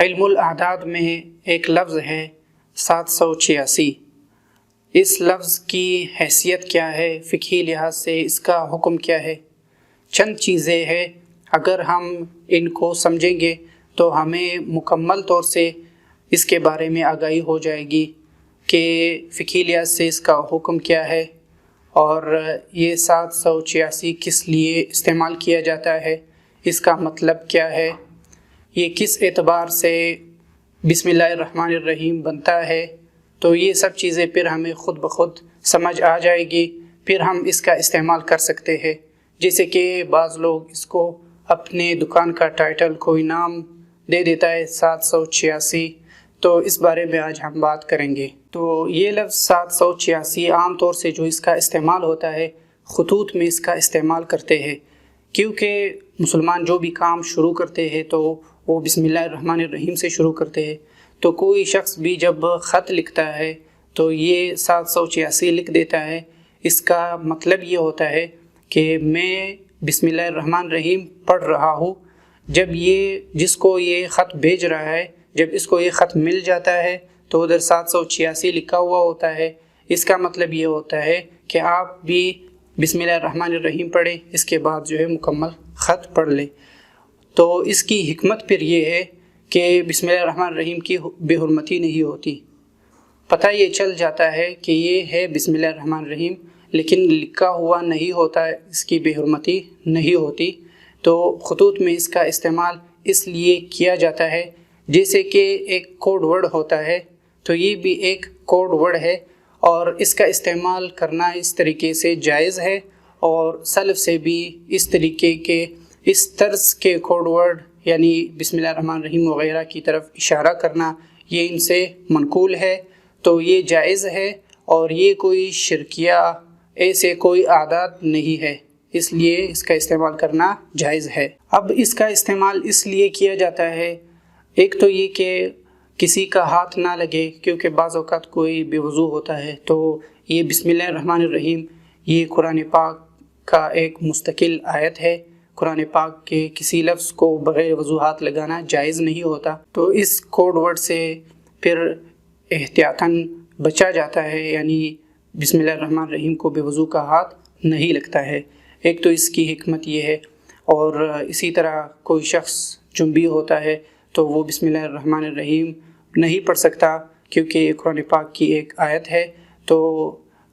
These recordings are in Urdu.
علم الاعداد میں ایک لفظ ہے 786۔ اس لفظ کی حیثیت کیا ہے، فقہی لحاظ سے اس کا حکم کیا ہے؟ چند چیزیں ہیں، اگر ہم ان کو سمجھیں گے تو ہمیں مکمل طور سے اس کے بارے میں آگاہی ہو جائے گی کہ فقہی لحاظ سے اس کا حکم کیا ہے اور یہ 786 کس لیے استعمال کیا جاتا ہے، اس کا مطلب کیا ہے، یہ کس اعتبار سے بسم اللہ الرحمن الرحیم بنتا ہے۔ تو یہ سب چیزیں پھر ہمیں خود بخود سمجھ آ جائے گی، پھر ہم اس کا استعمال کر سکتے ہیں۔ جیسے کہ بعض لوگ اس کو اپنے دکان کا ٹائٹل کوئی نام دے دیتا ہے 786، تو اس بارے میں آج ہم بات کریں گے۔ تو یہ لفظ 786 عام طور سے جو اس کا استعمال ہوتا ہے، خطوط میں اس کا استعمال کرتے ہیں، کیونکہ مسلمان جو بھی کام شروع کرتے ہیں تو وہ بسم اللہ الرحمن الرحیم سے شروع کرتے ہیں۔ تو کوئی شخص بھی جب خط لکھتا ہے تو یہ 786 لکھ دیتا ہے، اس کا مطلب یہ ہوتا ہے کہ میں بسم اللہ الرحمن الرحیم پڑھ رہا ہوں۔ جب یہ جس کو یہ خط بھیج رہا ہے، جب اس کو یہ خط مل جاتا ہے تو ادھر 786 لکھا ہوا ہوتا ہے، اس کا مطلب یہ ہوتا ہے کہ آپ بھی بسم اللہ الرحمن الرحیم پڑھیں، اس کے بعد جو ہے مکمل خط پڑھ لیں۔ تو اس کی حکمت پھر یہ ہے کہ بسم اللہ الرحمن الرحیم کی بے حرمتی نہیں ہوتی۔ پتہ یہ چل جاتا ہے کہ یہ ہے بسم اللہ الرحمن الرحیم، لیکن لکھا ہوا نہیں ہوتا، اس کی بے حرمتی نہیں ہوتی۔ تو خطوط میں اس کا استعمال اس لیے کیا جاتا ہے، جیسے کہ ایک کوڈ ورڈ ہوتا ہے، تو یہ بھی ایک کوڈ ورڈ ہے اور اس کا استعمال کرنا اس طریقے سے جائز ہے، اور سلف سے بھی اس طریقے کے اس طرز کے کوڈ ورڈ یعنی بسم اللہ الرحمن الرحیم وغیرہ کی طرف اشارہ کرنا یہ ان سے منقول ہے، تو یہ جائز ہے اور یہ کوئی شرکیہ ایسے کوئی عادات نہیں ہے، اس لیے اس کا استعمال کرنا جائز ہے۔ اب اس کا استعمال اس لیے کیا جاتا ہے، ایک تو یہ کہ کسی کا ہاتھ نہ لگے، کیونکہ بعض اوقات کوئی بے وضو ہوتا ہے، تو یہ بسم اللہ الرحمن الرحیم یہ قرآن پاک کا ایک مستقل آیت ہے۔ قرآن پاک کے کسی لفظ کو بغیر وضو ہاتھ لگانا جائز نہیں ہوتا، تو اس کوڈ ورڈ سے پھر احتیاطاً بچا جاتا ہے، یعنی بسم اللہ الرحمن الرحیم کو بے وضو کا ہاتھ نہیں لگتا ہے۔ ایک تو اس کی حکمت یہ ہے، اور اسی طرح کوئی شخص جنبی ہوتا ہے تو وہ بسم اللہ الرحمن الرحیم نہیں پڑھ سکتا، کیونکہ یہ قرآن پاک کی ایک آیت ہے، تو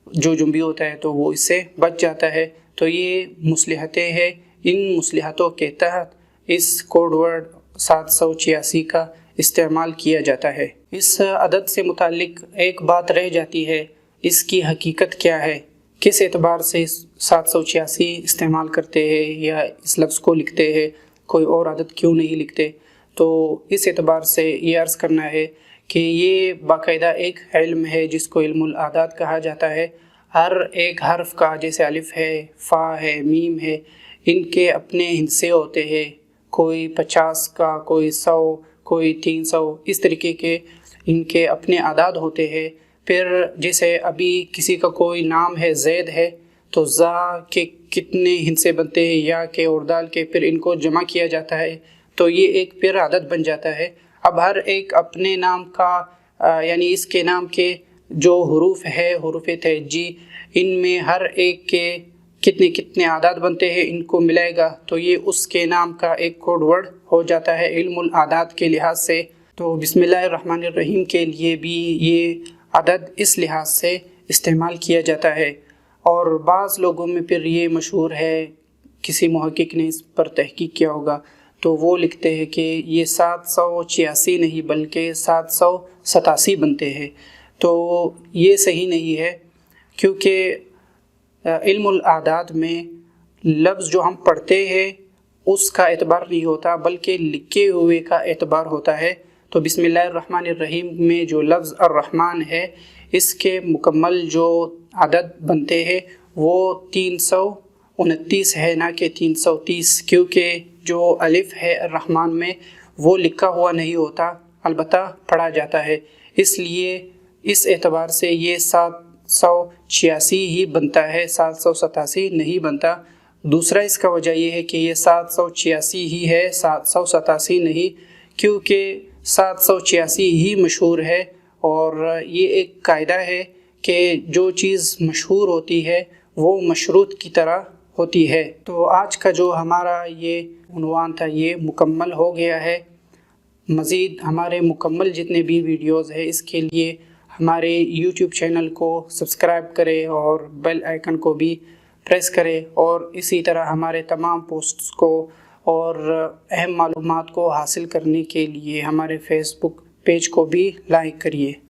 جو جنبی ہوتا ہے تو وہ اس سے بچ جاتا ہے۔ تو یہ مصلحتیں ہیں، ان مصلحتوں کے تحت اس کوڈ ورڈ 786 کا استعمال کیا جاتا ہے۔ اس عدد سے متعلق ایک بات رہ جاتی ہے، اس کی حقیقت کیا ہے، کس اعتبار سے 786 استعمال کرتے ہیں یا اس لفظ کو لکھتے ہیں، کوئی اور عدد کیوں نہیں لکھتے؟ تو اس اعتبار سے یہ عرض کرنا ہے کہ یہ باقاعدہ ایک علم ہے جس کو علم الاعداد کہا جاتا ہے۔ ہر ایک حرف کا، جیسے الف ہے، فا ہے، میم ہے، ان کے اپنے ہندسے ہوتے ہیں، کوئی 50 کا، کوئی 100، کوئی 300، اس طریقے کے ان کے اپنے اعداد ہوتے ہیں۔ پھر جیسے ابھی کسی کا کوئی نام ہے، زید ہے، تو زا کے کتنے ہندسے بنتے ہیں، یا کے اور دال کے، پھر ان کو جمع کیا جاتا ہے، تو یہ ایک پھر عدد بن جاتا ہے۔ اب ہر ایک اپنے نام کا یعنی اس کے نام کے جو حروف ہے، حروف تہجی، ان میں ہر ایک کے کتنے اعداد بنتے ہیں، ان کو ملائے گا تو یہ اس کے نام کا ایک کوڈ ورڈ ہو جاتا ہے علم الاعداد کے لحاظ سے۔ تو بسم اللہ الرحمن الرحیم کے لیے بھی یہ عدد اس لحاظ سے استعمال کیا جاتا ہے۔ اور بعض لوگوں میں پھر یہ مشہور ہے، کسی محقق نے اس پر تحقیق کیا ہوگا تو وہ لکھتے ہیں کہ یہ 786 نہیں بلکہ 787 بنتے ہیں، تو یہ صحیح نہیں ہے، کیونکہ علم الاعداد میں لفظ جو ہم پڑھتے ہیں اس کا اعتبار نہیں ہوتا، بلکہ لکھے ہوئے کا اعتبار ہوتا ہے۔ تو بسم اللہ الرحمن الرحیم میں جو لفظ الرحمن ہے، اس کے مکمل جو عدد بنتے ہیں وہ 329 ہے، نہ کہ 330، کیونکہ جو الف ہے الرحمن میں وہ لکھا ہوا نہیں ہوتا، البتہ پڑھا جاتا ہے، اس لیے اس اعتبار سے یہ 786 ہی بنتا ہے، 787 نہیں بنتا۔ دوسرا اس کا وجہ یہ ہے کہ یہ 786 ہی ہے، 787 نہیں، کیونکہ 786 ہی مشہور ہے، اور یہ ایک قاعدہ ہے کہ جو چیز مشہور ہوتی ہے وہ مشروط کی طرح ہوتی ہے۔ تو آج کا جو ہمارا یہ عنوان تھا یہ مکمل ہو گیا ہے۔ مزید ہمارے مکمل جتنے بھی ویڈیوز ہیں اس کے لیے ہمارے یوٹیوب چینل کو سبسکرائب کرے اور بیل آئیکن کو بھی پریس کرے، اور اسی طرح ہمارے تمام پوسٹس کو اور اہم معلومات کو حاصل کرنے کے لیے ہمارے فیس بک پیج کو بھی لائک کریے۔